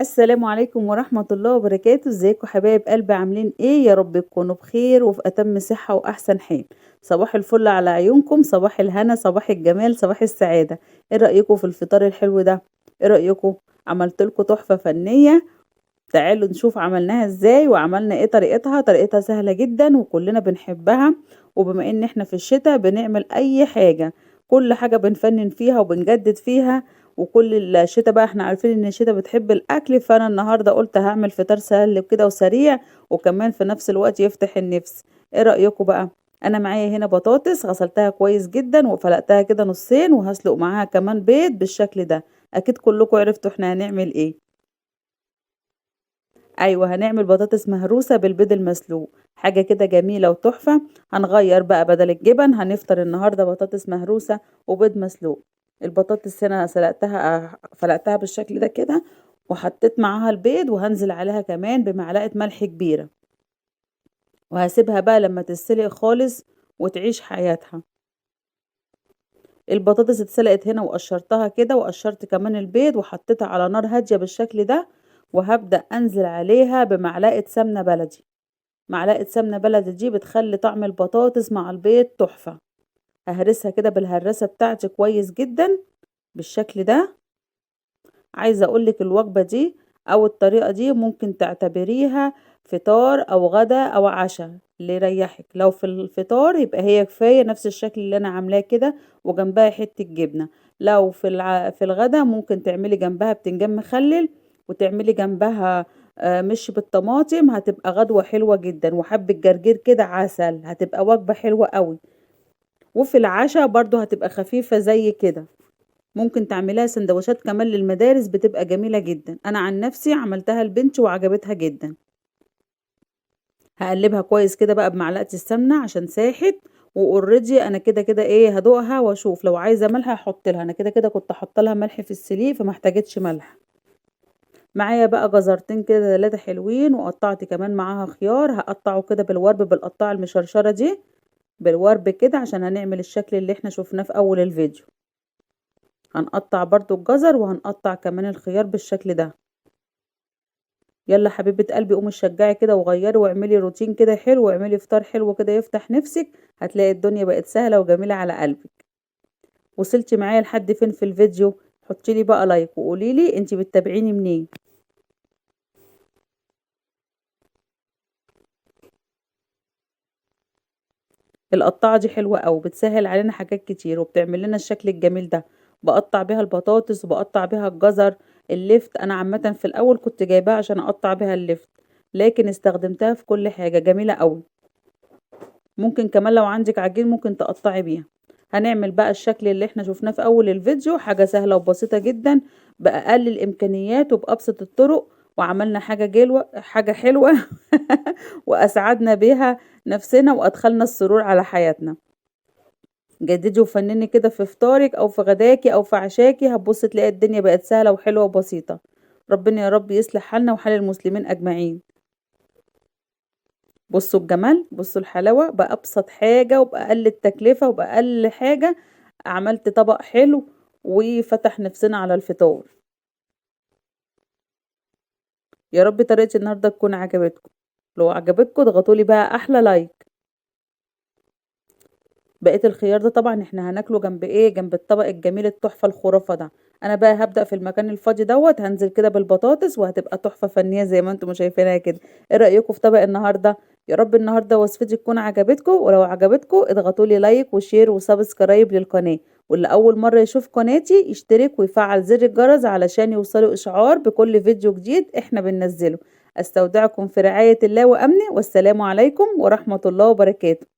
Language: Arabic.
السلام عليكم ورحمة الله وبركاته، ازيكم حبايب قلبي؟ عاملين ايه؟ يا رب تكونوا بخير وفي اتم صحة واحسن حال. صباح الفل على عيونكم، صباح الهنا، صباح الجمال، صباح السعادة. ايه رأيكم في الفطار الحلو ده؟ ايه رأيكم؟ عملت لكم تحفة فنية. تعالوا نشوف عملناها ازاي وعملنا ايه طريقتها سهلة جدا وكلنا بنحبها. وبما ان احنا في الشتاء بنعمل اي حاجة، كل حاجة بنفنن فيها وبنجدد فيها. وكل الشتاء بقى احنا عارفين ان الشتاء بتحب الاكل، فانا النهاردة قلت هعمل فطار سهل كده وسريع وكمان في نفس الوقت يفتح النفس. ايه رأيكم بقى؟ انا معايا هنا بطاطس غسلتها كويس جدا وفلقتها كده نصين، وهسلق معاها كمان بيض بالشكل ده. اكيد كلكم عرفتوا احنا هنعمل ايه. أيوه، هنعمل بطاطس مهروسة بالبيض المسلوق، حاجة كده جميلة وتحفة. هنغيّر بقى بدل الجبن، هنفطر النهارده بطاطس مهروسة وبيض مسلوق. البطاطس هنا فلقتها بالشكل ده كده، وحطيت معاها البيض وهانزل عليها كمان بمعلقة ملح كبيرة، وهاسيبها بقى لمّا تتسلق خالص وتعيش حياتها. البطاطس اتسلقت هنا وقشرتها كده، وقشرت كمان البيض وحطيتها على نار هادية بالشكل ده، وهابدأ أنزل عليها بمعلقة سمنة بلدي. معلقة سمنة بلدي دي بتخلي طعم البطاطس مع البيض تحفة. ههرسها كده بالهراسة بتاعتي كويس جدا بالشكل ده. عايزة اقولك الوجبة دي او الطريقة دي ممكن تعتبريها فطار او غدا او عشاء اللي يريحك. لو في الفطار يبقى هي كفاية نفس الشكل اللي انا عاملاه كده وجنبها حتة جبنة. لو في الغدا ممكن تعملي جنبها بتنجان مخلل، وتعملي جنبها مش بالطماطم، هتبقى غدوة حلوة جدا، وحبة جرجير كده عسل، هتبقى وجبة حلوة قوي. وفي العشاء برضو هتبقى خفيفة زي كده. ممكن تعمليها سندوتشات كمان للمدارس، بتبقى جميلة جدا. انا عن نفسي عملتها لبنتي وعجبتها جدا. هقلبها كويس كده بقى بمعلقة السمنة عشان ساحت. واوريدي انا كده كده ايه هدوقها واشوف لو عايزة ملح هحط لها. انا كده كده كنت حاطه لها ملح في السليق فما احتاجتش ملح. معايا بقى جزرتين كده 3 حلوين، وقطعت كمان معاها خيار هقطعه كده بالورب بالقطاعة المشرشرة دي، بالورب كده عشان هنعمل الشكل اللي احنا شفناه في اول الفيديو. هنقطع برضو الجزر وهنقطع كمان الخيار بالشكل ده. يلا حبيبة قلبي قومي شجعي كده وغيري واعملي روتين كده حلو، واعملي فطار حلو كده يفتح نفسك. هتلاقي الدنيا بقت سهلة وجميلة على قلبك. وصلتي معايا لحد فين في الفيديو؟ حطيلي بقى لايك وقوليلي انتي بتتابعيني منين. القطاعة دي حلوة أوي، بتسهل علينا حاجات كتير وبتعمل لنا الشكل الجميل ده. بقطع بيها البطاطس وبقطع بيها الجزر. اللفت أنا عامة في الأول كنت جايباها عشان أقطع بيها اللفت، لكن استخدمتها في كل حاجة جميلة أوي. ممكن كمان لو عندك عجين ممكن تقطعي بيها. هنعمل بقى الشكل اللي احنا شفناه في أول الفيديو، حاجة سهلة وبسيطة جدا بأقل الإمكانيات وبأبسط الطرق. وعملنا حاجة حلوة وأسعدنا بيها نفسنا وأدخلنا السرور على حياتنا. جددي وفنني كده في فطارك او في غداكي او في عشاكي، هتبص تلاقي الدنيا بقت سهلة وحلوة وبسيطة. ربنا يا رب يصلح حالنا وحال المسلمين اجمعين. بصوا الجمال، بصوا الحلاوة، بأبسط حاجة وبأقل التكلفة وبأقل حاجة. عملت طبق حلو وفتح نفسنا على الفطار. يا رب طريقتي النهاردة تكون عجبتكم. لو عجبتكم اضغطولي بقى احلى لايك. بقية الخيار ده طبعا احنا هناكله جنب ايه؟ جنب الطبق الجميل التحفة الخرافة ده. انا بقى هبدأ في المكان الفاضي هنزل كده بالبطاطس وهتبقى تحفة فنية زي ما انتم شايفينها كده. ايه رأيكم في طبق النهاردة؟ يا رب النهاردة وصفتي تكون عجبتكم، ولو عجبتكم اضغطوا لي لايك وشير وسبسكرايب للقناة. واللي اول مرة يشوف قناتي يشترك ويفعل زر الجرس علشان يوصله اشعار بكل فيديو جديد احنا بننزله. استودعكم في رعاية الله وامنه، والسلام عليكم ورحمة الله وبركاته.